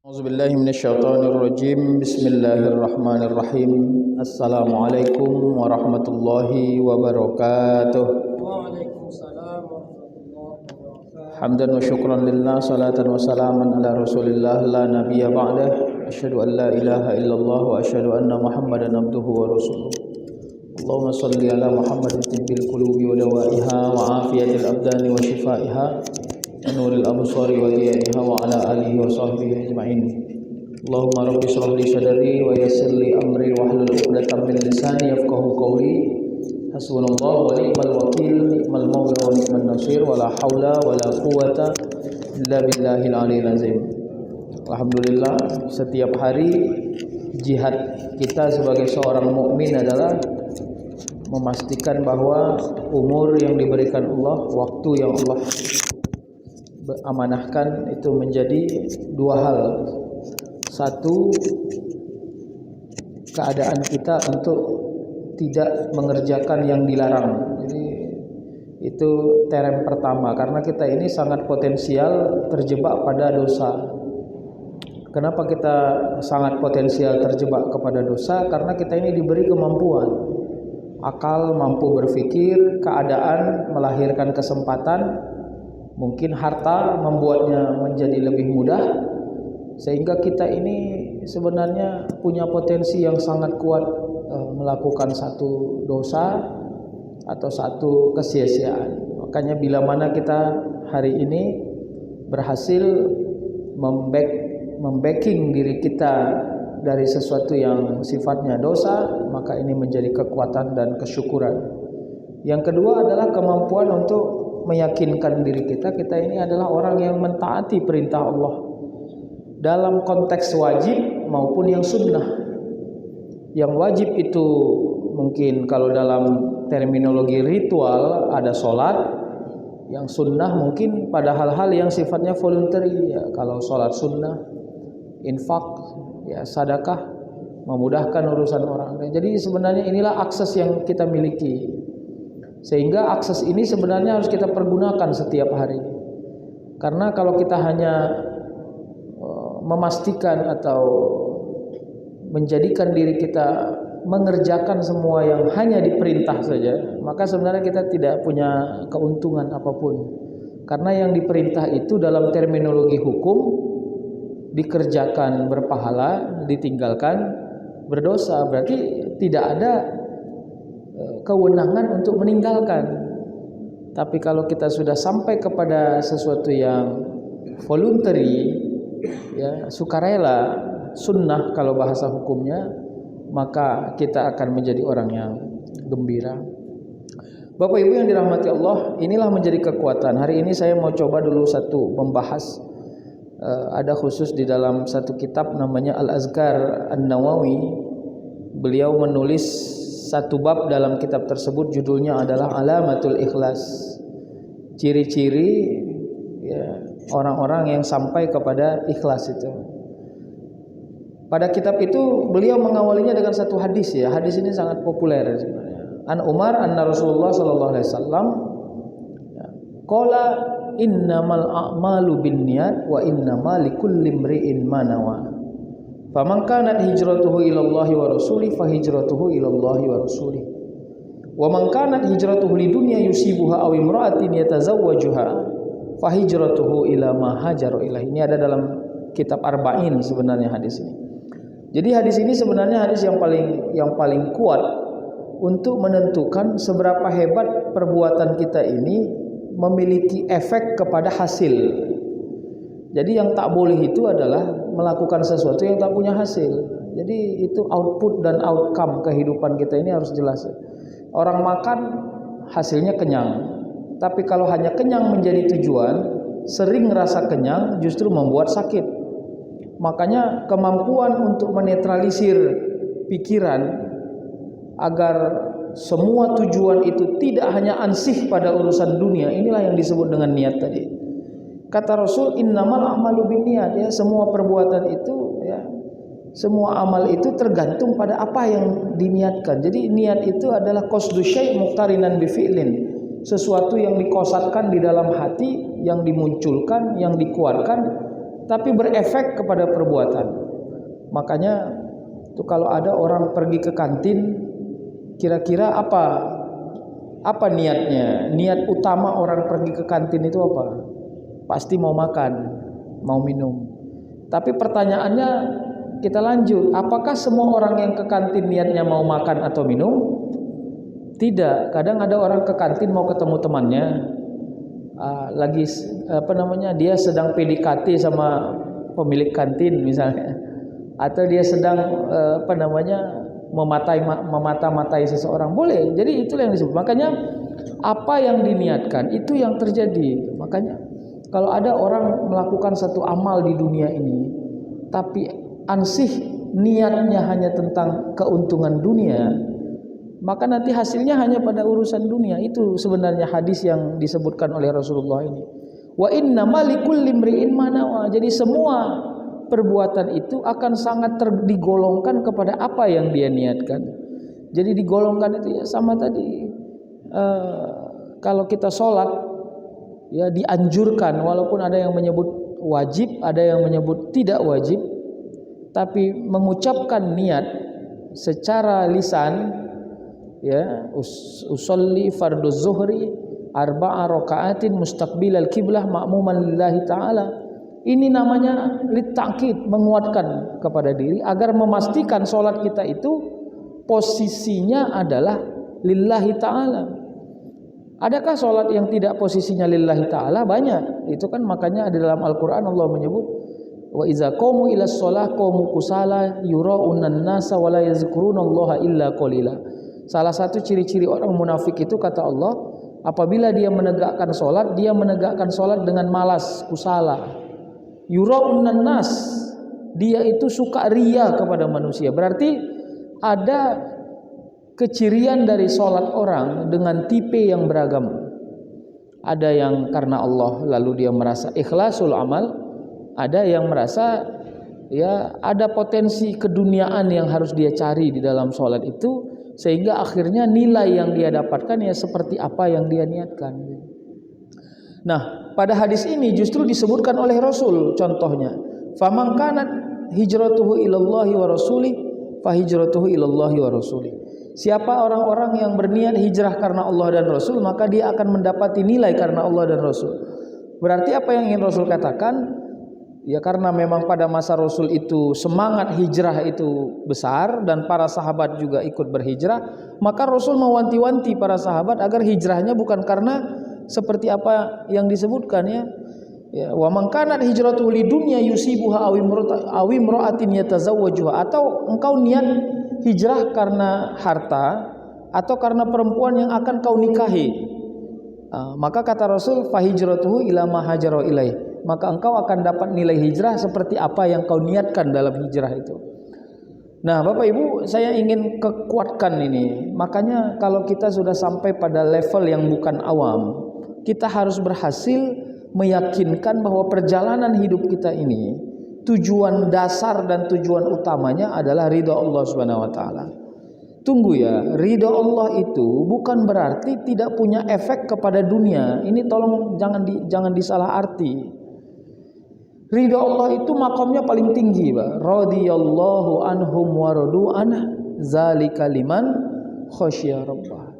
A'udzubillahi minasyaitonirrajim. Bismillahirrahmanirrahim. Assalamualaikum warahmatullahi wabarakatuh. Waalaikumsalam warahmatullahi wabarakatuh. Hamdan wa syukran lillah, salatan wa salaman ala Rasulillah la nabiyya ba'dah. Asyhadu an la ilaha illallah wa asyhadu anna Muhammadan abduhu wa rasuluh. Allahumma shalli ala Muhammadin tibbil qulubi wa dawaiha wa afiyatil abdani wa shifaiha. Nuril absari wa diyaiha wa ala alihi wa sahbihi ajma'in. Allahumma rabbi shrah li sadri wa yassir li amri wa hlul 'uqdatam min lisani yafqahu qawli. Hasbunallahu wa ni'mal wakil, ni'mal maula wa ni'man nasir, wa la haula wa la quwata illa billahil aliyil azim. Alhamdulillah, setiap hari jihad kita sebagai seorang mukmin adalah memastikan bahwa umur yang diberikan Allah, waktu yang Allah amanahkan itu menjadi dua hal. Satu, keadaan kita untuk tidak mengerjakan yang dilarang. Jadi itu terem pertama, karena kita ini sangat potensial terjebak pada dosa. Kenapa kita sangat potensial terjebak kepada dosa? Karena kita ini diberi kemampuan, akal, mampu berpikir, keadaan melahirkan kesempatan. Mungkin harta membuatnya menjadi lebih mudah, sehingga kita ini sebenarnya punya potensi yang sangat kuat melakukan satu dosa atau satu kesia-siaan. Makanya bila mana kita hari ini berhasil membacking diri kita dari sesuatu yang sifatnya dosa, maka ini menjadi kekuatan dan kesyukuran. Yang kedua adalah kemampuan untuk meyakinkan diri kita ini adalah orang yang mentaati perintah Allah dalam konteks wajib maupun yang sunnah. Yang wajib itu mungkin kalau dalam terminologi ritual ada sholat, yang sunnah mungkin pada hal-hal yang sifatnya voluntary, ya, kalau sholat sunnah, infak, ya, sedekah, memudahkan urusan orang. Jadi sebenarnya inilah akses yang kita miliki. Sehingga akses ini sebenarnya harus kita pergunakan setiap hari. Karena kalau kita hanya memastikan atau menjadikan diri kita mengerjakan semua yang hanya diperintah saja, maka sebenarnya kita tidak punya keuntungan apapun. Karena yang diperintah itu dalam terminologi hukum dikerjakan berpahala, ditinggalkan berdosa. Berarti tidak ada kewenangan untuk meninggalkan. Tapi kalau kita sudah sampai kepada sesuatu yang voluntary, ya, sukarela, sunnah kalau bahasa hukumnya, maka kita akan menjadi orang yang gembira. Bapak Ibu yang dirahmati Allah, inilah menjadi kekuatan. Hari ini saya mau coba dulu membahas ada khusus di dalam satu kitab namanya Al-Azkar An-Nawawi. Beliau menulis satu bab dalam kitab tersebut, judulnya adalah Alamatul Ikhlas. Ciri-ciri, ya, orang-orang yang sampai kepada ikhlas itu. Pada kitab itu beliau mengawalinya dengan satu hadis, ya. Hadis ini sangat populer sebenarnya. An Umar anna Rasulullah sallallahu alaihi wasallam qala innamal a'malu binniyat wa innamal likulli imri'in ma nawa. Faman kanat hijratuhu ilallahi wa rasulih fa hijratuhu ilallahi wa rasulih. Wa man kanat hijratuhu lidunya yusibuha aw imra'atin yatazawwajuha fa hijratuhu ila ma hajara ilaihi. Ini ada dalam kitab Arba'in sebenarnya hadis ini. Jadi hadis ini sebenarnya hadis yang paling kuat untuk menentukan seberapa hebat perbuatan kita ini memiliki efek kepada hasil. Jadi yang tak boleh itu adalah melakukan sesuatu yang tak punya hasil. Jadi itu output dan outcome kehidupan kita ini harus jelas. Orang makan hasilnya kenyang, tapi kalau hanya kenyang menjadi tujuan, sering rasa kenyang justru membuat sakit. Makanya kemampuan untuk menetralisir pikiran agar semua tujuan itu tidak hanya ansih pada urusan dunia, inilah yang disebut dengan niat tadi. Kata Rasul, innamal a'malu binniyat, ya, semua perbuatan itu, ya, semua amal itu tergantung pada apa yang diniatkan. Jadi niat itu adalah qasdu syai' muqtarinan bi fi'lin, sesuatu yang dikosatkan di dalam hati, yang dimunculkan, yang dikuatkan tapi berefek kepada perbuatan. Makanya itu kalau ada orang pergi ke kantin, kira-kira apa niatnya? Niat utama orang pergi ke kantin itu apa? Pasti mau makan, mau minum. Tapi pertanyaannya kita lanjut, apakah semua orang yang ke kantin niatnya mau makan atau minum? Tidak. Kadang ada orang ke kantin mau ketemu temannya, lagi dia sedang PDKT sama pemilik kantin misalnya, atau dia sedang memata-matai seseorang, boleh. Jadi itulah yang disebut. Makanya apa yang diniatkan itu yang terjadi. Makanya kalau ada orang melakukan satu amal di dunia ini, tapi ansih niatnya hanya tentang keuntungan dunia, maka nanti hasilnya hanya pada urusan dunia. Itu sebenarnya hadis yang disebutkan oleh Rasulullah ini. Wa innamal likulli imri'in ma nawa. Jadi semua perbuatan itu akan sangat digolongkan kepada apa yang dia niatkan. Jadi digolongkan itu ya sama tadi. Kalau kita sholat, ya dianjurkan, walaupun ada yang menyebut wajib, ada yang menyebut tidak wajib, tapi mengucapkan niat secara lisan, ya, usolli fardhu zuhri arba'a raka'atin mustaqbilal qiblah ma'muman lillahi ta'ala. Ini namanya litakid, menguatkan kepada diri agar memastikan sholat kita itu posisinya adalah lillahi ta'ala. Adakah sholat yang tidak posisinya lillahi ta'ala? Banyak. Itu kan makanya di dalam Al-Quran Allah menyebut wa iza qamu ila sholah qamu kusala yura'unan nasa wa la yazkurunallaha illa qalila. Salah satu ciri-ciri orang munafik itu kata Allah, apabila dia menegakkan sholat dengan malas, kusala. Yura'unan nas, dia itu suka ria kepada manusia. Berarti ada kecirian dari sholat orang dengan tipe yang beragam. Ada yang karena Allah lalu dia merasa ikhlasul amal, ada yang merasa ya ada potensi keduniaan yang harus dia cari di dalam sholat itu, sehingga akhirnya nilai yang dia dapatkan ya seperti apa yang dia niatkan. Nah, pada hadis ini justru disebutkan oleh Rasul contohnya, faman kanat hijratuhu ilallahi wa rasulih fa hijratuhu ilallahi wa rasulih. Siapa orang-orang yang berniat hijrah karena Allah dan Rasul, maka dia akan mendapati nilai karena Allah dan Rasul. Berarti apa yang ingin Rasul katakan? Ya karena memang pada masa Rasul itu semangat hijrah itu besar dan para sahabat juga ikut berhijrah, maka Rasul mewanti-wanti para sahabat agar hijrahnya bukan karena seperti apa yang disebutkan ya. Ya, wa man kanat hijratuhu lidunya yusibuha aw imra'atin yatazawwajuha, atau engkau niat hijrah karena harta atau karena perempuan yang akan kau nikahi, maka kata Rasul fahijratuhu ila ma hajara ilaih, maka engkau akan dapat nilai hijrah seperti apa yang kau niatkan dalam hijrah itu. Nah Bapak Ibu, saya ingin kekuatkan ini. Makanya kalau kita sudah sampai pada level yang bukan awam, kita harus berhasil meyakinkan bahwa perjalanan hidup kita ini tujuan dasar dan tujuan utamanya adalah ridha Allah Subhanahu wa taala. Tunggu ya, ridha Allah itu bukan berarti tidak punya efek kepada dunia. Ini tolong jangan disalah arti. Ridha Allah itu makamnya paling tinggi, Pak. Radhiyallahu anhum wa radu anhu zalika liman khasyya rabbah.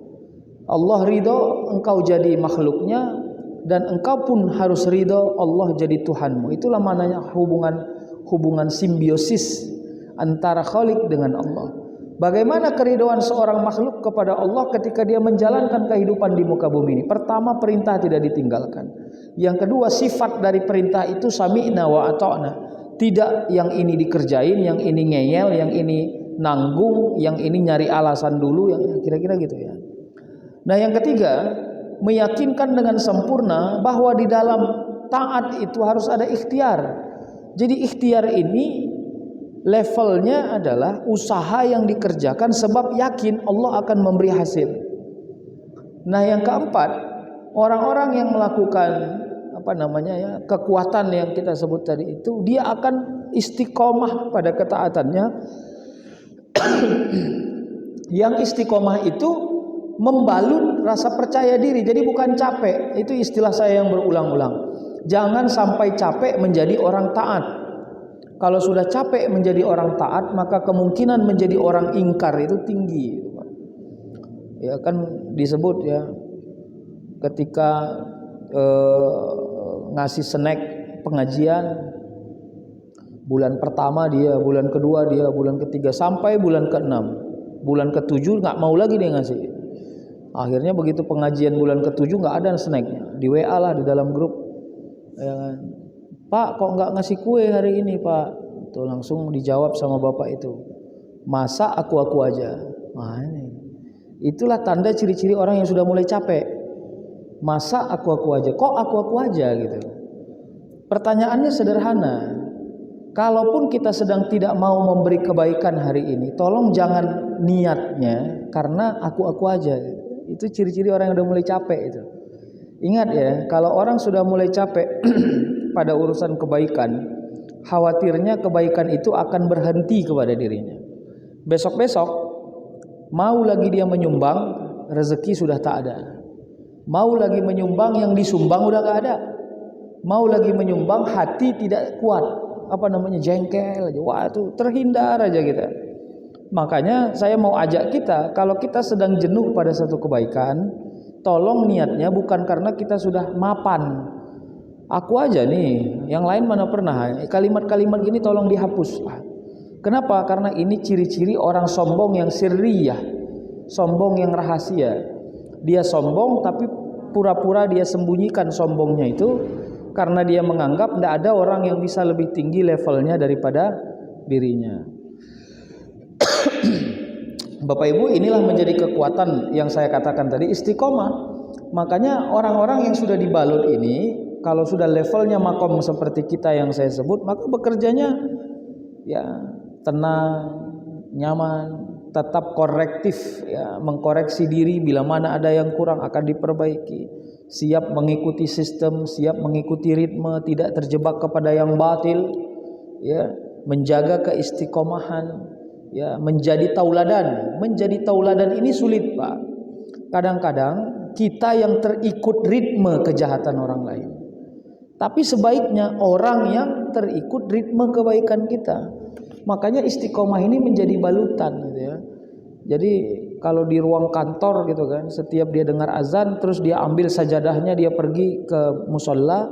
Allah ridha engkau jadi makhluknya, dan engkau pun harus ridha Allah jadi Tuhanmu. Itulah maknanya hubungan simbiosis antara Khalik dengan Allah. Bagaimana keridhaan seorang makhluk kepada Allah ketika dia menjalankan kehidupan di muka bumi ini? Pertama, perintah tidak ditinggalkan. Yang kedua, sifat dari perintah itu sami'na wa ata'na. Tidak yang ini dikerjain, yang ini ngeyel, yang ini nanggung, yang ini nyari alasan dulu, yang kira-kira gitu ya. Nah, yang ketiga, meyakinkan dengan sempurna bahwa di dalam taat itu harus ada ikhtiar. Jadi ikhtiar ini levelnya adalah usaha yang dikerjakan sebab yakin Allah akan memberi hasil. Nah, yang keempat, orang-orang yang melakukan kekuatan yang kita sebut tadi itu, dia akan istiqomah pada ketaatannya. Yang istiqomah itu membalut rasa percaya diri. Jadi bukan capek. Itu istilah saya yang berulang-ulang. Jangan sampai capek menjadi orang taat. Kalau sudah capek menjadi orang taat, maka kemungkinan menjadi orang ingkar itu tinggi. Ya kan disebut ya, ketika ngasih snack pengajian, bulan pertama dia, bulan kedua dia, bulan ketiga sampai bulan ke-6, bulan ke-7 nggak mau lagi dia ngasih. Akhirnya begitu pengajian bulan ke-7 nggak ada snacknya, di WA lah di dalam grup, ya kan, Pak kok nggak ngasih kue hari ini Pak? Tuh langsung dijawab sama bapak itu, masa aku aja. Nah, ini itulah tanda ciri-ciri orang yang sudah mulai capek. Masa aku aja, kok aku aja gitu. Pertanyaannya sederhana. Kalaupun kita sedang tidak mau memberi kebaikan hari ini, tolong jangan niatnya karena aku aja. Itu ciri-ciri orang yang udah mulai capek itu. Ingat ya, kalau orang sudah mulai capek pada urusan kebaikan, khawatirnya kebaikan itu akan berhenti kepada dirinya. Besok-besok mau lagi dia menyumbang, rezeki sudah tak ada. Mau lagi menyumbang, yang disumbang udah gak ada. Mau lagi menyumbang, hati tidak kuat, jengkel aja. Wah, itu terhindar aja kita. Makanya saya mau ajak kita, kalau kita sedang jenuh pada satu kebaikan, tolong niatnya bukan karena kita sudah mapan. Aku aja nih, yang lain mana pernah. Kalimat-kalimat gini tolong dihapus. Kenapa? Karena ini ciri-ciri orang sombong yang sirriyah, sombong yang rahasia. Dia sombong tapi pura-pura dia sembunyikan sombongnya itu karena dia menganggap tidak ada orang yang bisa lebih tinggi levelnya daripada dirinya. Bapak Ibu, inilah menjadi kekuatan yang saya katakan tadi, istiqomah. Makanya orang-orang yang sudah dibalut ini, kalau sudah levelnya makom seperti kita yang saya sebut, maka bekerjanya ya tenang, nyaman, tetap korektif ya, mengkoreksi diri bila mana ada yang kurang akan diperbaiki, siap mengikuti sistem, siap mengikuti ritme, tidak terjebak kepada yang batil ya, menjaga keistiqomahan ya, menjadi tauladan. Menjadi tauladan ini sulit, Pak. Kadang-kadang kita yang terikut ritme kejahatan orang lain, tapi sebaiknya orang yang terikut ritme kebaikan kita. Makanya istiqomah ini menjadi balutan gitu ya. Jadi kalau di ruang kantor gitu kan, setiap dia dengar azan terus dia ambil sajadahnya, dia pergi ke musola.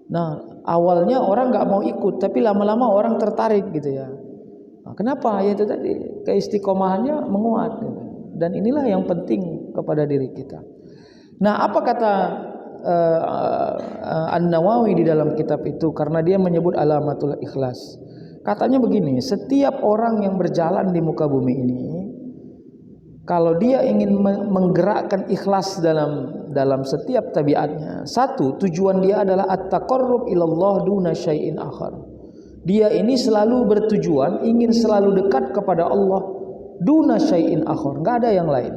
Nah, awalnya orang nggak mau ikut, tapi lama-lama orang tertarik gitu ya. Nah, kenapa? Ya itu tadi, keistiqomahannya menguat gitu. Dan inilah yang penting kepada diri kita. Nah, apa kata An-Nawawi di dalam kitab itu, karena dia menyebut alamatul ikhlas. Katanya begini, setiap orang yang berjalan di muka bumi ini, kalau dia ingin menggerakkan ikhlas dalam setiap tabiatnya, satu, tujuan dia adalah at-taqarrub ilallah duna syai'in akhar. Dia ini selalu bertujuan ingin selalu dekat kepada Allah duna syai'in akhar, enggak ada yang lain.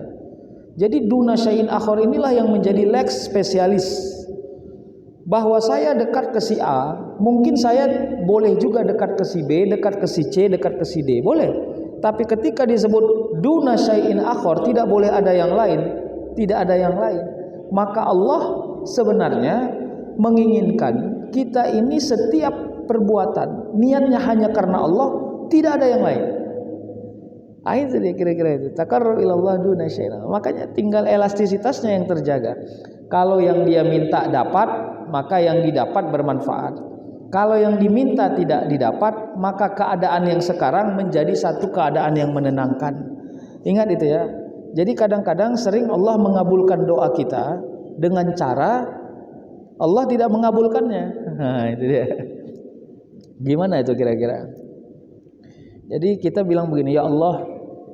Jadi duna syai'in akhar inilah yang menjadi lex spesialis. Bahwa saya dekat ke si A, mungkin saya boleh juga dekat ke si B, dekat ke si C, dekat ke si D, boleh. Tapi ketika disebut duna syai'in akhar, tidak boleh ada yang lain, tidak ada yang lain. Maka Allah sebenarnya menginginkan kita ini setiap perbuatan niatnya hanya karena Allah, tidak ada yang lain. Itu dia kira-kira itu. Taqarrub ilallah duna syai'in. Makanya tinggal elastisitasnya yang terjaga. Kalau yang dia minta dapat, maka yang didapat bermanfaat. Kalau yang diminta tidak didapat, maka keadaan yang sekarang menjadi satu keadaan yang menenangkan. Ingat itu ya. Jadi kadang-kadang sering Allah mengabulkan doa kita dengan cara Allah tidak mengabulkannya. Nah, itu dia. Gimana itu kira-kira? Jadi kita bilang begini, ya Allah,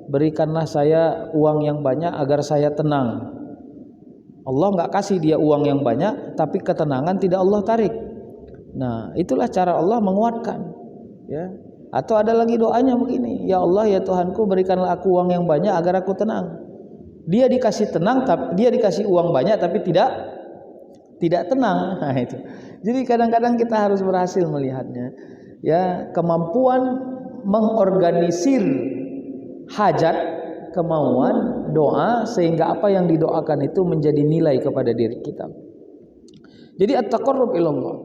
berikanlah saya uang yang banyak agar saya tenang. Allah nggak kasih dia uang yang banyak, tapi ketenangan tidak Allah tarik. Nah, itulah cara Allah menguatkan. Ya. Atau ada lagi doanya begini, ya Allah ya Tuhanku, berikanlah aku uang yang banyak agar aku tenang. Dia dikasih tenang, tapi dia dikasih uang banyak, tapi tidak tenang. Nah, itu. Jadi kadang-kadang kita harus berhasil melihatnya. Ya, kemampuan mengorganisir hajat, kemauan, doa, sehingga apa yang didoakan itu menjadi nilai kepada diri kita. Jadi at-taqarrub ilallah.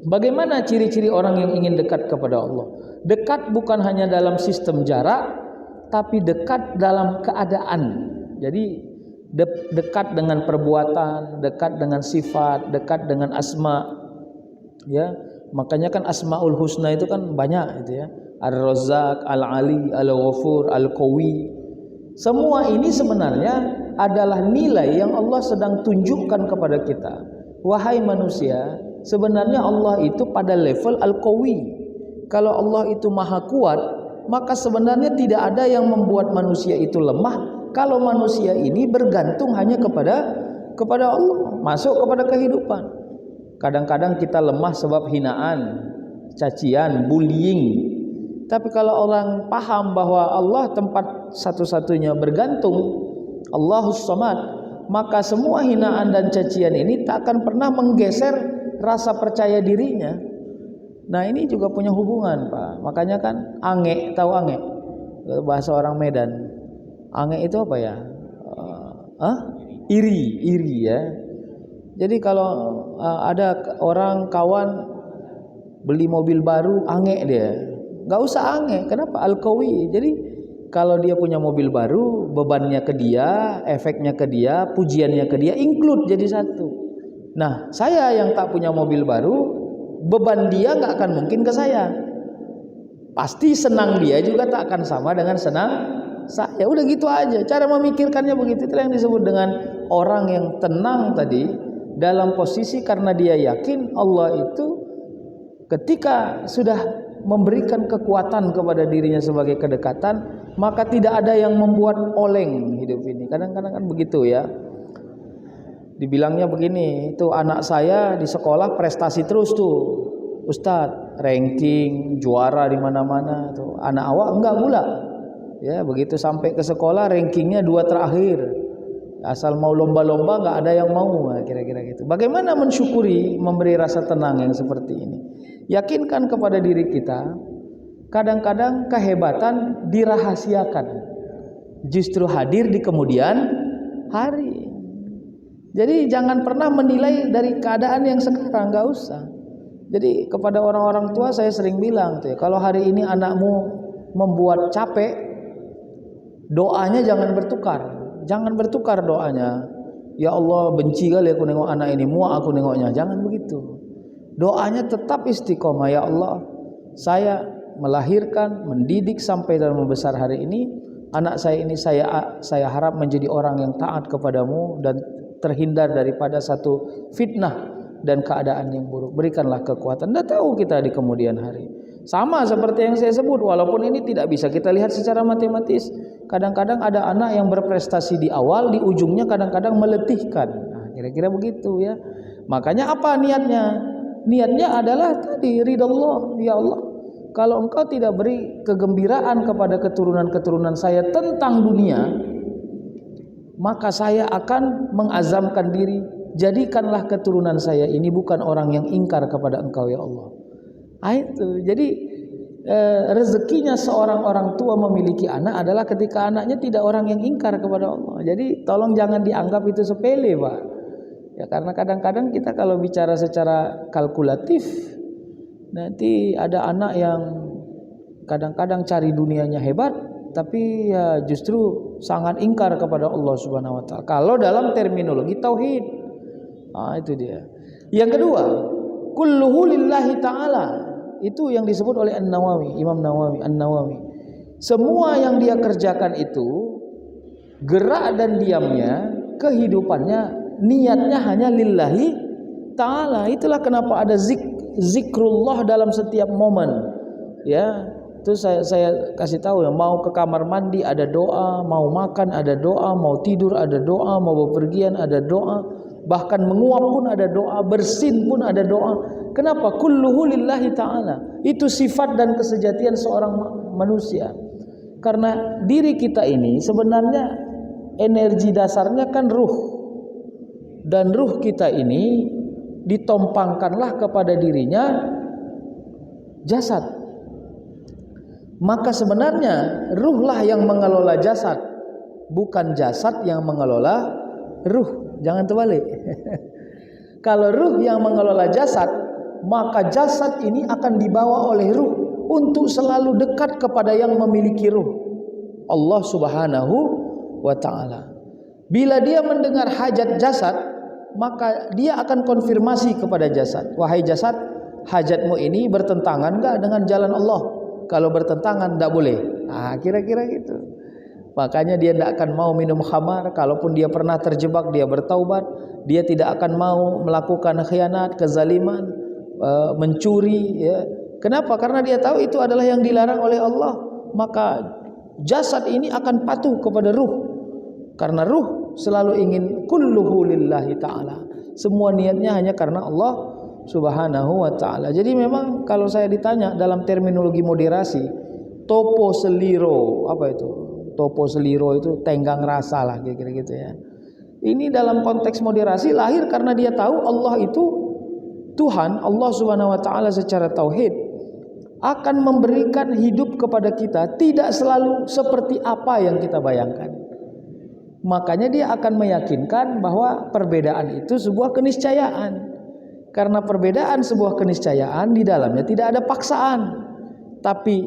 Bagaimana ciri-ciri orang yang ingin dekat kepada Allah? Dekat bukan hanya dalam sistem jarak, tapi dekat dalam keadaan. Jadi dekat dengan perbuatan, dekat dengan sifat, dekat dengan asma. Ya, makanya kan Asmaul Husna itu kan banyak itu ya. Ar-Razzaq, Al-Ali, Al-Ghafur, Al-Qawi. Semua ini sebenarnya adalah nilai yang Allah sedang tunjukkan kepada kita. Wahai manusia, sebenarnya Allah itu pada level Al-Qawi. Kalau Allah itu maha kuat, maka sebenarnya tidak ada yang membuat manusia itu lemah. Kalau manusia ini bergantung hanya kepada Allah, masuk kepada kehidupan. Kadang-kadang kita lemah sebab hinaan, cacian, bullying. Tapi kalau orang paham bahwa Allah tempat satu-satunya bergantung, Allahus Samad, maka semua hinaan dan cacian ini tak akan pernah menggeser rasa percaya dirinya. Nah, ini juga punya hubungan, Pak. Makanya kan ange, tahu ange? Bahasa orang Medan. Ange itu apa ya? Iri ya. Jadi kalau ada orang kawan beli mobil baru, ange dia. Gak usah ange. Kenapa? Al-Qawi. Jadi kalau dia punya mobil baru, bebannya ke dia, efeknya ke dia, pujiannya ke dia, include jadi satu. Nah, saya yang tak punya mobil baru, beban dia gak akan mungkin ke saya. Pasti senang dia juga tak akan sama dengan senang saya. Udah gitu aja. Cara memikirkannya begitu. Itulah yang disebut dengan orang yang tenang tadi, dalam posisi karena dia yakin Allah itu ketika sudah memberikan kekuatan kepada dirinya sebagai kedekatan, maka tidak ada yang membuat oleng hidup ini. Kadang-kadang kan begitu ya. Dibilangnya begini, itu anak saya di sekolah prestasi terus tuh, Ustadz, ranking juara di mana-mana tuh. Anak awak enggak pula. Ya, begitu sampai ke sekolah rankingnya 2 terakhir. Asal mau lomba-lomba enggak ada yang mau, kira-kira gitu. Bagaimana mensyukuri, memberi rasa tenang yang seperti ini? Yakinkan kepada diri kita, kadang-kadang kehebatan dirahasiakan, justru hadir di kemudian hari. Jadi jangan pernah menilai dari keadaan yang sekarang, nggak usah. Jadi kepada orang-orang tua saya sering bilang tuh, kalau hari ini anakmu membuat capek, doanya jangan bertukar doanya. Ya Allah, benci kali aku nengok anak ini, muak aku nengoknya. Jangan begitu. Doanya tetap istiqomah. Ya Allah, saya melahirkan, mendidik sampai dalam membesar hari ini, anak saya ini saya harap menjadi orang yang taat kepadamu dan terhindar daripada satu fitnah dan keadaan yang buruk. Berikanlah kekuatan. Dah tahu kita di kemudian hari. Sama seperti yang saya sebut, walaupun ini tidak bisa kita lihat secara matematis. Kadang-kadang ada anak yang berprestasi di awal, di ujungnya kadang-kadang meletihkan. Nah, kira-kira begitu ya. Makanya apa niatnya? Niatnya adalah tadi ridha Allah. Ya Allah, kalau engkau tidak beri kegembiraan kepada keturunan-keturunan saya tentang dunia, maka saya akan mengazamkan diri, jadikanlah keturunan saya ini bukan orang yang ingkar kepada engkau ya Allah. Itu. Jadi rezekinya seorang orang tua memiliki anak adalah ketika anaknya tidak orang yang ingkar kepada Allah. Jadi tolong jangan dianggap itu sepele, Pak. Ya, karena kadang-kadang kita kalau bicara secara kalkulatif, nanti ada anak yang kadang-kadang cari dunianya hebat, tapi ya justru sangat ingkar kepada Allah Subhanahu wa taala. Kalau dalam terminologi tauhid. Itu dia. Yang kedua, kulluhu lillahi ta'ala. Itu yang disebut oleh An-Nawawi, Imam Nawawi, An-Nawawi. Semua yang dia kerjakan itu, gerak dan diamnya, kehidupannya, niatnya hanya lillahi ta'ala. Itulah kenapa ada zikrullah dalam setiap momen. Ya, itu saya kasih tahu ya, mau ke kamar mandi ada doa, mau makan ada doa, mau tidur ada doa, mau bepergian ada doa, bahkan menguap pun ada doa, bersin pun ada doa. Kenapa? Kulluhu lillahi ta'ala. Itu sifat dan kesejatian seorang manusia. Karena diri kita ini sebenarnya energi dasarnya kan ruh. Dan ruh kita ini ditompangkanlah kepada dirinya jasad. Maka sebenarnya ruhlah yang mengelola jasad, bukan jasad yang mengelola ruh. Jangan terbalik. Kalau ruh yang mengelola jasad, maka jasad ini akan dibawa oleh ruh untuk selalu dekat kepada yang memiliki ruh, Allah Subhanahu wa ta'ala. Bila dia mendengar hajat jasad, maka dia akan konfirmasi kepada jasad, wahai jasad, hajatmu ini bertentangan enggak dengan jalan Allah? Kalau bertentangan enggak boleh. Kira-kira gitu. Makanya dia tidak akan mau minum khamar. Kalaupun dia pernah terjebak, dia bertaubat. Dia tidak akan mau melakukan khianat, kezaliman, mencuri, ya. Kenapa? Karena dia tahu itu adalah yang dilarang oleh Allah. Maka jasad ini akan patuh kepada ruh, karena ruh selalu ingin kulluhu lillahi ta'ala. Semua niatnya hanya karena Allah Subhanahu wa ta'ala. Jadi memang kalau saya ditanya dalam terminologi moderasi, topo seliro, apa itu? Topo seliro itu tenggang rasa lah, kira-kira gitu ya. Ini dalam konteks moderasi lahir karena dia tahu Allah itu Tuhan, Allah Subhanahu wa ta'ala secara tauhid akan memberikan hidup kepada kita tidak selalu seperti apa yang kita bayangkan. Makanya dia akan meyakinkan bahwa perbedaan itu sebuah keniscayaan. Karena perbedaan sebuah keniscayaan, di dalamnya tidak ada paksaan. Tapi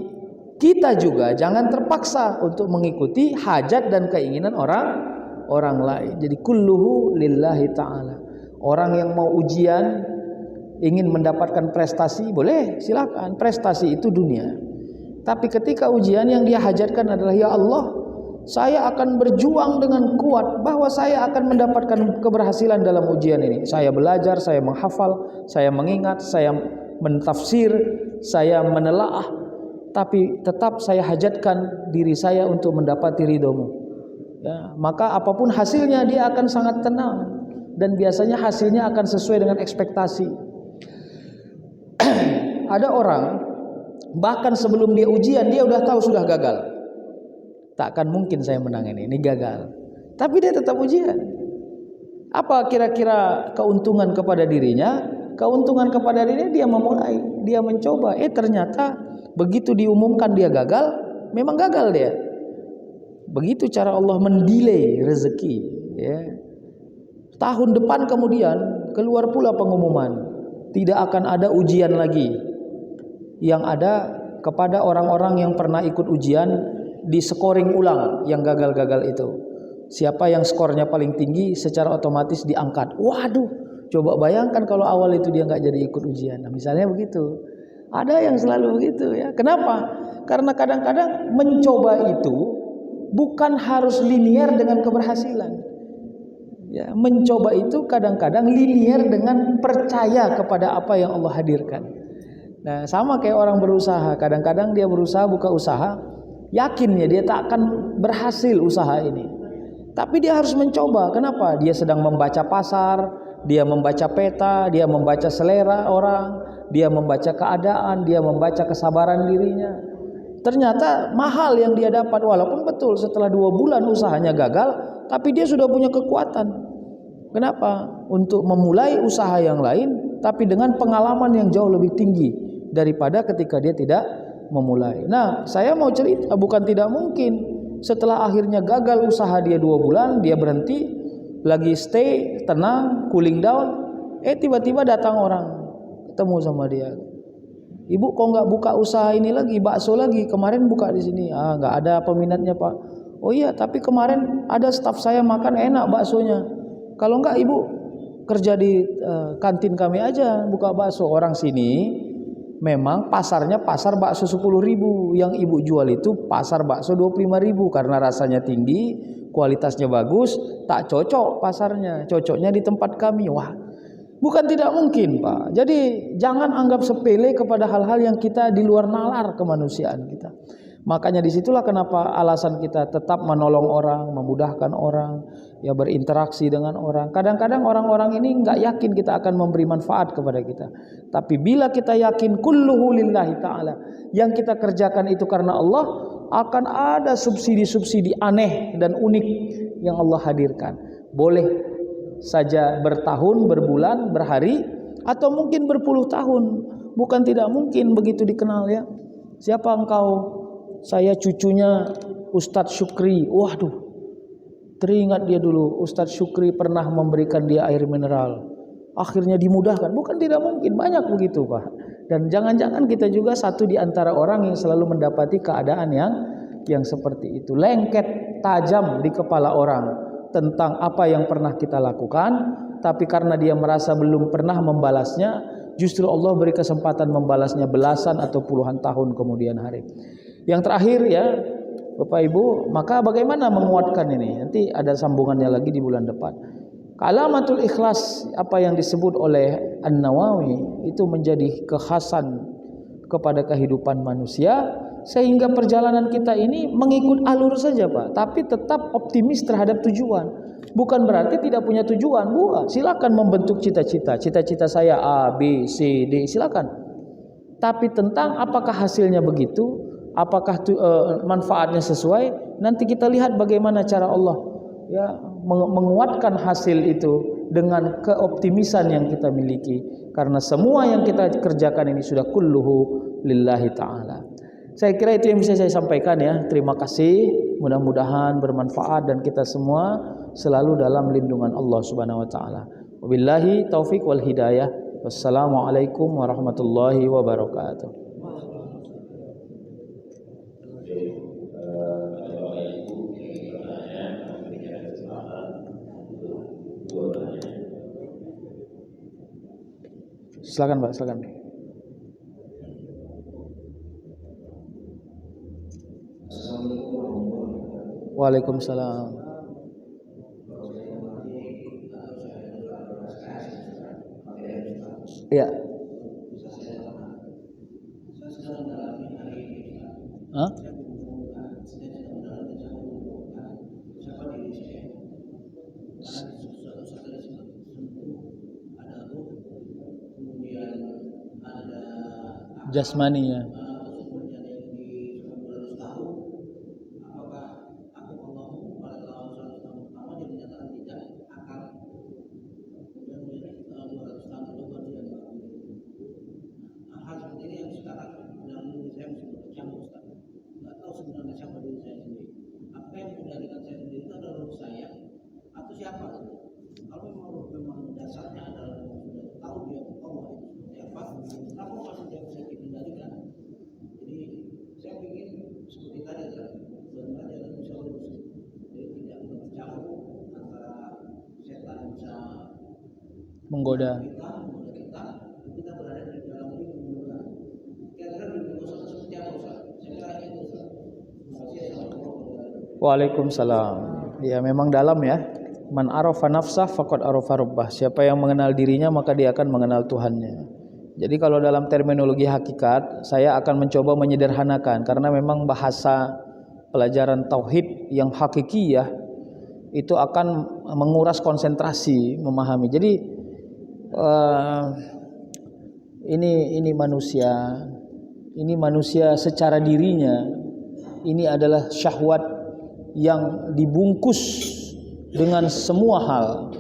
kita juga jangan terpaksa untuk mengikuti hajat dan keinginan orang lain. Jadi kulluhu lillahi ta'ala. Orang yang mau ujian, ingin mendapatkan prestasi, boleh, silakan. Prestasi itu dunia. Tapi ketika ujian yang dia hajatkan adalah, ya Allah, saya akan berjuang dengan kuat bahwa saya akan mendapatkan keberhasilan dalam ujian ini. Saya belajar, saya menghafal, saya mengingat, saya mentafsir, saya menelaah, tapi tetap saya hajatkan diri saya untuk mendapati ridhomu. Ya, maka apapun hasilnya dia akan sangat tenang, dan biasanya hasilnya akan sesuai dengan ekspektasi. Ada orang bahkan sebelum dia ujian dia udah tahu sudah gagal. Tak akan mungkin saya menang ini gagal. Tapi dia tetap ujian. Apa kira-kira keuntungan kepada dirinya? Keuntungan kepada dirinya dia memulai, dia mencoba. Ternyata begitu diumumkan dia gagal, memang gagal dia. Begitu cara Allah mendelay rezeki, ya. Tahun depan kemudian keluar pula pengumuman, tidak akan ada ujian lagi. Yang ada kepada orang-orang yang pernah ikut ujian, di scoring ulang yang gagal-gagal itu. Siapa yang skornya paling tinggi secara otomatis diangkat. Waduh, coba bayangkan kalau awal itu dia nggak jadi ikut ujian. Nah, misalnya begitu. Ada yang selalu begitu, ya. Kenapa? Karena kadang-kadang mencoba itu bukan harus linier dengan keberhasilan. Ya, mencoba itu kadang-kadang linier dengan percaya kepada apa yang Allah hadirkan. Nah, sama kayak orang berusaha. Kadang-kadang dia berusaha buka usaha, yakinnya dia tak akan berhasil usaha ini. Tapi dia harus mencoba. Kenapa? Dia sedang membaca pasar, dia membaca peta, dia membaca selera orang, dia membaca keadaan, dia membaca kesabaran dirinya. Ternyata mahal yang dia dapat, walaupun betul setelah 2 bulan usahanya gagal, tapi dia sudah punya kekuatan. Kenapa? Untuk memulai usaha yang lain, tapi dengan pengalaman yang jauh lebih tinggi daripada ketika dia tidak memulai. Nah, saya mau cerita, bukan tidak mungkin setelah akhirnya gagal usaha dia 2 bulan, dia berhenti, lagi stay, tenang, cooling down, tiba-tiba datang orang, ketemu sama dia. Ibu kok nggak buka usaha ini lagi, bakso lagi, kemarin buka di sini. Nggak ada peminatnya Pak. Oh iya, tapi kemarin ada staf saya makan enak baksonya. Kalau nggak ibu kerja di kantin kami aja, buka bakso. Orang sini memang pasarnya pasar bakso 10.000, yang ibu jual itu pasar bakso 25.000 karena rasanya tinggi, kualitasnya bagus, tak cocok pasarnya, cocoknya di tempat kami. Wah, bukan tidak mungkin Pak. Jadi jangan anggap sepele kepada hal-hal yang kita di luar nalar kemanusiaan kita. Makanya disitulah kenapa alasan kita tetap menolong orang, memudahkan orang, ya berinteraksi dengan orang. Kadang-kadang orang-orang ini nggak yakin kita akan memberi manfaat kepada kita. Tapi bila kita yakin kulluhu lillahi ta'ala, yang kita kerjakan itu karena Allah, akan ada subsidi-subsidi aneh dan unik yang Allah hadirkan. Boleh saja bertahun, berbulan, berhari, atau mungkin berpuluh tahun. Bukan tidak mungkin begitu dikenal, ya. Siapa engkau? Saya cucunya Ustadz Syukri. Waduh, teringat dia dulu Ustadz Syukri pernah memberikan dia air mineral. akhirnya dimudahkan. Bukan tidak mungkin, banyak begitu Pak. Dan jangan-jangan kita juga satu di antara orang yang selalu mendapati keadaan yang seperti itu. Lengket tajam di kepala orang tentang apa yang pernah kita lakukan, tapi karena dia merasa belum pernah membalasnya, justru Allah beri kesempatan membalasnya belasan atau puluhan tahun kemudian hari. Yang terakhir ya Bapak Ibu, maka bagaimana menguatkan ini? Nanti ada sambungannya lagi di bulan depan. Alamatul ikhlas, apa yang disebut oleh An-Nawawi, itu menjadi kekhasan kepada kehidupan manusia, sehingga perjalanan kita ini mengikut alur saja Pak, tapi tetap optimis terhadap tujuan. Bukan berarti tidak punya tujuan, bukan. Silakan membentuk cita-cita. Cita-cita saya A, B, C, D, silakan. Tapi tentang apakah hasilnya begitu, apakah manfaatnya sesuai, nanti kita lihat bagaimana cara Allah ya menguatkan hasil itu dengan keoptimisan yang kita miliki, karena semua yang kita kerjakan ini sudah kulluhu lillahi ta'ala. Saya kira itu yang bisa saya sampaikan ya. Terima kasih, mudah-mudahan bermanfaat dan kita semua selalu dalam lindungan Allah Subhanahu wa taala. Wabillahi taufik wal hidayah. Wassalamualaikum warahmatullahi wabarakatuh. Silakan Pak, silakan. Waalaikumsalam. Iya. Hah? Jasmani ya. Menggoda. Waalaikumsalam. Ya memang dalam ya. Man arafa nafsah faqad arafa rabbah. Siapa yang mengenal dirinya maka dia akan mengenal Tuhannya. Jadi kalau dalam terminologi hakikat, saya akan mencoba menyederhanakan karena memang bahasa pelajaran tauhid yang hakikiyah itu akan menguras konsentrasi memahami. Jadi ini manusia secara dirinya ini adalah syahwat yang dibungkus dengan semua hal.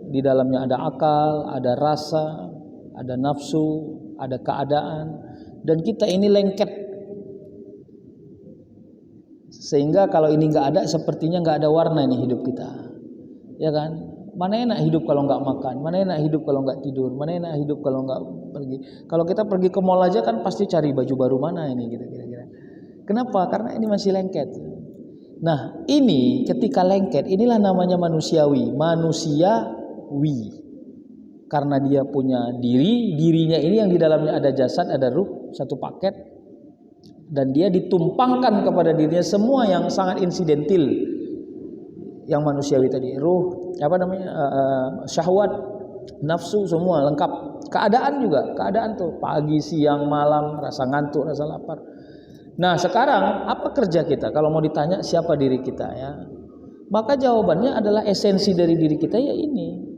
Di dalamnya ada akal, ada rasa, ada nafsu, ada keadaan, dan kita ini lengket. Sehingga kalau ini nggak ada, sepertinya nggak ada warna ini hidup kita, ya kan? Mana enak hidup kalau nggak makan, mana enak hidup kalau nggak tidur, mana enak hidup kalau nggak pergi. Kalau kita pergi ke mall aja kan pasti cari baju baru mana ini gitu kira-kira. Kenapa? Karena ini masih lengket. Nah ini ketika lengket, inilah namanya manusiawi. Karena dia punya dirinya ini yang di dalamnya ada jasad, ada ruh, satu paket. Dan dia ditumpangkan kepada dirinya semua yang sangat insidentil. Yang manusiawi tadi, ruh, syahwat, nafsu, semua lengkap. Keadaan juga, keadaan tuh pagi, siang, malam, rasa ngantuk, rasa lapar. Nah sekarang apa kerja kita? Kalau mau ditanya siapa diri kita ya, maka jawabannya adalah esensi dari diri kita ya ini.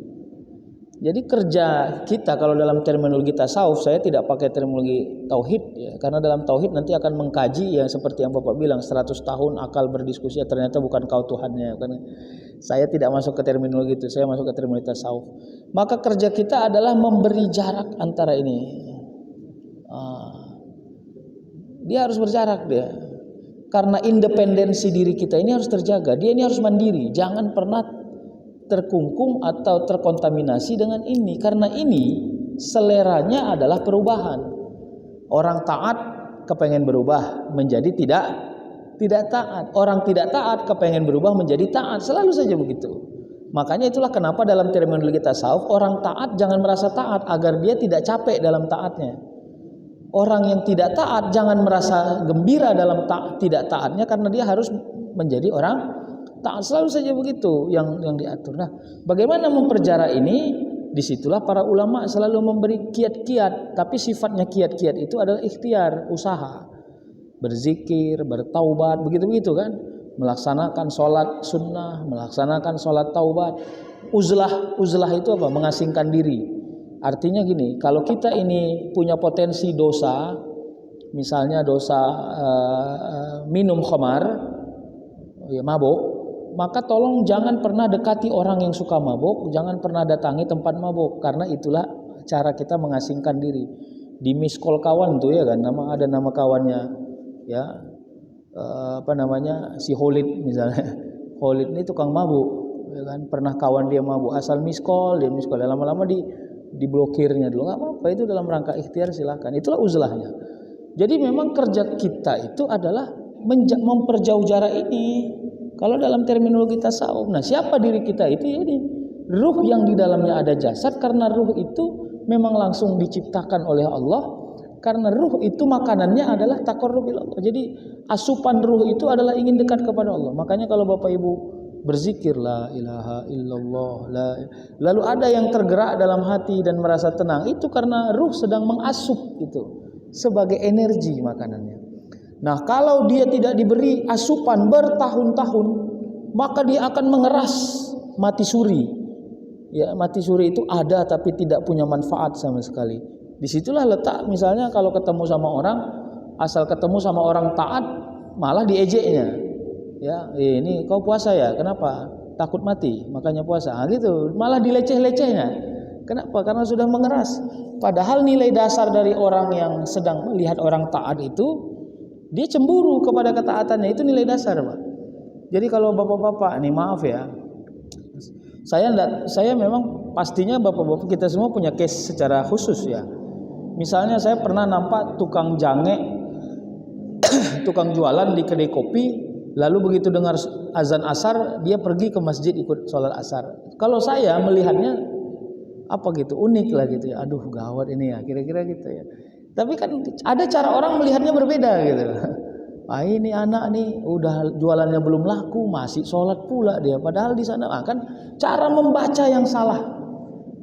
Jadi kerja kita kalau dalam terminologi tasawuf, saya tidak pakai terminologi tauhid ya, karena dalam tauhid nanti akan mengkaji yang seperti yang Bapak bilang 100 tahun akal berdiskusi ya, ternyata bukan kau Tuhannya. Karena saya tidak masuk ke terminologi itu, saya masuk ke terminologi tasawuf. Maka kerja kita adalah memberi jarak antara ini. Dia harus berjarak dia. Karena independensi diri kita ini harus terjaga. Dia ini harus mandiri, jangan pernah terkungkung atau terkontaminasi dengan ini. Karena ini seleranya adalah perubahan. Orang taat kepengen berubah menjadi tidak taat. Orang tidak taat kepengen berubah menjadi taat. Selalu saja begitu. Makanya itulah kenapa dalam terminologi tasawuf orang taat jangan merasa taat agar dia tidak capek dalam taatnya. Orang yang tidak taat jangan merasa gembira dalam tidak taatnya karena dia harus menjadi orang taat. Selalu saja begitu yang diatur. Nah, bagaimana memperjara ini? Disitulah para ulama selalu memberi kiat-kiat. Tapi sifatnya kiat-kiat itu adalah ikhtiar, usaha. Berzikir, bertaubat, begitu-begitu kan. Melaksanakan sholat sunnah, melaksanakan sholat taubat. Uzlah itu apa? Mengasingkan diri. Artinya gini, kalau kita ini punya potensi dosa, misalnya dosa minum khamar, ya mabuk, maka tolong jangan pernah dekati orang yang suka mabuk, jangan pernah datangi tempat mabuk, karena itulah cara kita mengasingkan diri. Di miss call kawan tuh ya kan, ada nama kawannya, ya si Holid misalnya. Holid ini tukang mabuk, ya kan, pernah kawan dia mabuk, asal miss call, lama-lama diblokirnya dulu, nggak apa-apa, itu dalam rangka ikhtiar silahkan, itulah uzlahnya. Jadi memang kerja kita itu adalah memperjauh jarak ini. Kalau dalam terminologi tasawuf, nah siapa diri kita itu? Ya ini ruh yang di dalamnya ada jasad, karena ruh itu memang langsung diciptakan oleh Allah. Karena ruh itu makanannya adalah taqarrub ila Allah. Jadi asupan ruh itu adalah ingin dekat kepada Allah. Makanya kalau Bapak Ibu berzikir la ilaha illallah, lalu ada yang tergerak dalam hati dan merasa tenang, itu karena ruh sedang mengasup itu sebagai energi makanannya. Nah, kalau dia tidak diberi asupan bertahun-tahun, maka dia akan mengeras mati suri. Ya, mati suri itu ada tapi tidak punya manfaat sama sekali. Disitulah letak, misalnya kalau ketemu sama orang, asal ketemu sama orang taat, malah diejeknya. Ya, ini kau puasa ya? Kenapa? Takut mati, makanya puasa. Nah, gitu, malah dileceh-lecehnya. Kenapa? Karena sudah mengeras. Padahal nilai dasar dari orang yang sedang melihat orang taat itu, dia cemburu kepada ketaatannya, itu nilai dasar, Pak. Jadi kalau bapak-bapak, nih maaf ya, saya memang pastinya bapak-bapak kita semua punya case secara khusus ya. Misalnya saya pernah nampak tukang jange, tukang jualan di kedai kopi, lalu begitu dengar azan asar, dia pergi ke masjid ikut sholat asar. Kalau saya melihatnya apa gitu, unik lah gitu ya. Aduh gawat ini ya, kira-kira gitu ya. Tapi kan ada cara orang melihatnya berbeda gitu. Ah, ini anak nih udah jualannya belum laku, masih sholat pula dia. Padahal di sana kan cara membaca yang salah.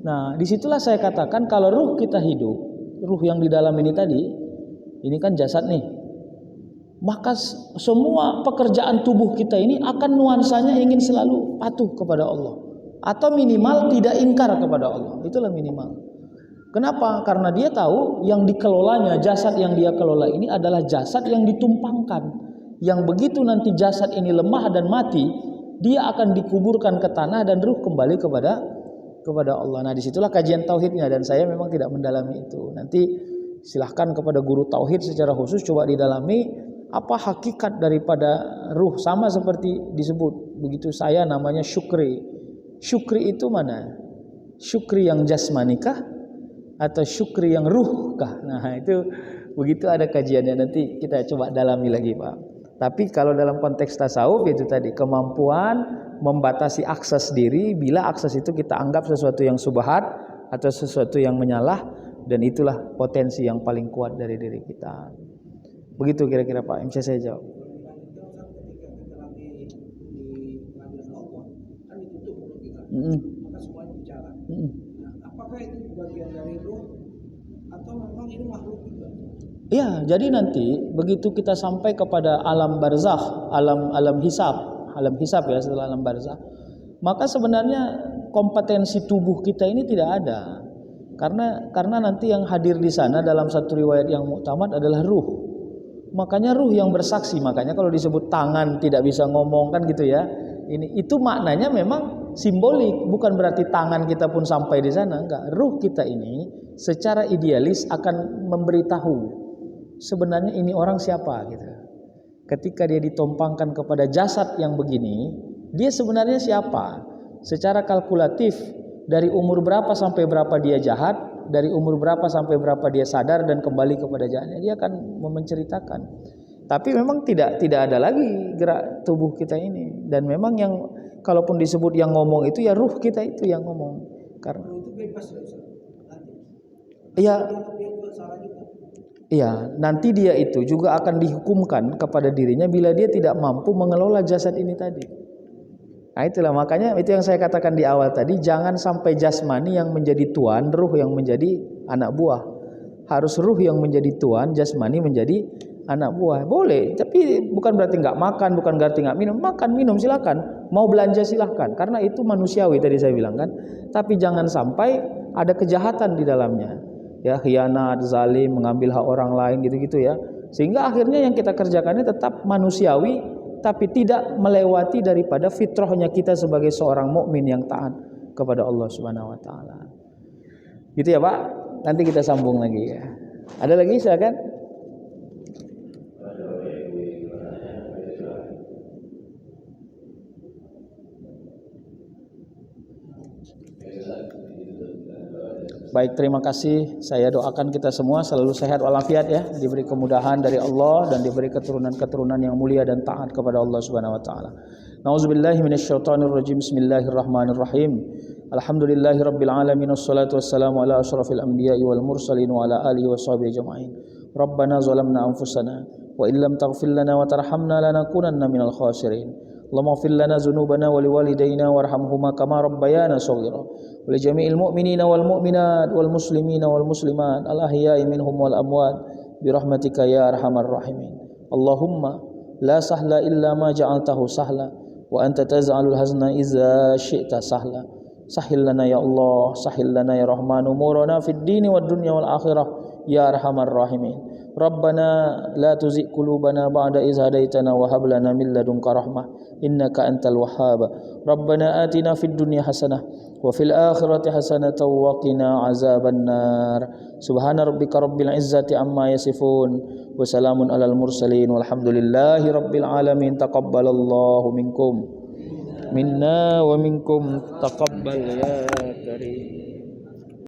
Nah, disitulah saya katakan kalau ruh kita hidup, ruh yang di dalam ini tadi, ini kan jasad nih. Maka semua pekerjaan tubuh kita ini akan nuansanya ingin selalu patuh kepada Allah, atau minimal tidak ingkar kepada Allah. Itulah minimal. Kenapa? Karena dia tahu yang dikelolanya, jasad yang dia kelola ini adalah jasad yang ditumpangkan. Yang begitu nanti jasad ini lemah dan mati, dia akan dikuburkan ke tanah dan ruh kembali kepada Allah. Nah, disitulah kajian tauhidnya, dan saya memang tidak mendalami itu. Nanti silahkan kepada guru tauhid secara khusus coba didalami apa hakikat daripada ruh, sama seperti disebut begitu saya namanya syukri. Syukri itu mana? Syukri yang jasmanikah atau syukri yang ruh kah? Nah, itu begitu ada kajiannya, nanti kita coba dalami lagi, Pak. Tapi kalau dalam konteks tasawuf itu tadi kemampuan membatasi akses diri bila akses itu kita anggap sesuatu yang subhat atau sesuatu yang menyalah, dan itulah potensi yang paling kuat dari diri kita. Begitu kira-kira Pak, bisa saya jawab. Apakah itu bagian dari ruh atau memang ini makhluk juga? Iya, jadi nanti begitu kita sampai kepada alam barzakh, alam hisab ya, setelah alam barzakh, maka sebenarnya kompetensi tubuh kita ini tidak ada. Karena nanti yang hadir di sana dalam satu riwayat yang muktamad adalah ruh. Makanya ruh yang bersaksi, makanya kalau disebut tangan tidak bisa ngomong kan gitu ya. Itu maknanya memang simbolik, bukan berarti tangan kita pun sampai di sana, enggak. Ruh kita ini secara idealis akan memberitahu sebenarnya ini orang siapa gitu. Ketika dia ditompangkan kepada jasad yang begini, dia sebenarnya siapa? secara kalkulatif dari umur berapa sampai berapa dia jahat, dari umur berapa sampai berapa dia sadar dan kembali kepada jahatnya, dia akan menceritakan. Tapi memang tidak ada lagi gerak tubuh kita ini, dan memang yang kalaupun disebut yang ngomong itu ya ruh kita itu yang ngomong. Karena itu bebas ya Ustaz. iya, Dia buat salah juga. iya, nanti dia itu juga akan dihukumkan kepada dirinya bila dia tidak mampu mengelola jasad ini tadi. Nah itulah makanya itu yang saya katakan di awal tadi, jangan sampai jasmani yang menjadi tuan, ruh yang menjadi anak buah. Harus ruh yang menjadi tuan, jasmani menjadi anak buah. Boleh, tapi bukan berarti nggak makan, bukan berarti nggak minum. Makan, minum silakan. Mau belanja silakan, karena itu manusiawi tadi saya bilang kan. Tapi jangan sampai ada kejahatan di dalamnya. Ya, khianat, zalim, mengambil hak orang lain gitu-gitu ya. Sehingga akhirnya yang kita kerjakan ini tetap manusiawi, tapi tidak melewati daripada fitrahnya kita sebagai seorang mukmin yang taat kepada Allah Subhanahu wa taala. Gitu ya, Pak. Nanti kita sambung lagi ya. Ada lagi silakan. Baik, terima kasih. Saya doakan kita semua selalu sehat walafiat ya, diberi kemudahan dari Allah dan diberi keturunan-keturunan yang mulia dan taat kepada Allah Subhanahu wa taala. Nauzubillahi minasyaitonir rajim. Bismillahirrahmanirrahim. Alhamdulillahirabbil alamin wassalatu wassalamu ala asyrafil anbiya'i wal mursalin wa ala alihi washabihi ajmain. Rabbana zalamna anfusana wa illam taghfir lana wa tarhamna lanakunanna minal khasirin. Allahumma ighfir lana dzunubana wa liwalidayna warhamhuma kama rabbayana shaghira. Wa li jami'il mu'minina wal mu'minat wal muslimina wal muslimat al ahya'i minhum wal amwat bi rahmatika ya arhamar rahimin. Allahumma la sahla illa ma ja'altahu sahla wa anta taj'alul hazna idza syi'ta sahla. Sahil lana ya Allah, sahil lana ya Rahman umurana fid dini wad dunya wal akhirah ya arhamar rahimin. Rabbana la tuzigh qulubana ba'da idh hadaitana wa hab lana min ladunka rahmah innaka antal wahhab. Rabbana atina fid dunya hasanah wa fil akhirati hasanatan wa qina azabannar. Subhana rabbika rabbil izzati amma yasifun wa salamun alal mursalin walhamdulillahi rabbil alamin. Taqabbalallahu minkum minna wa minkum taqabbal ya karim.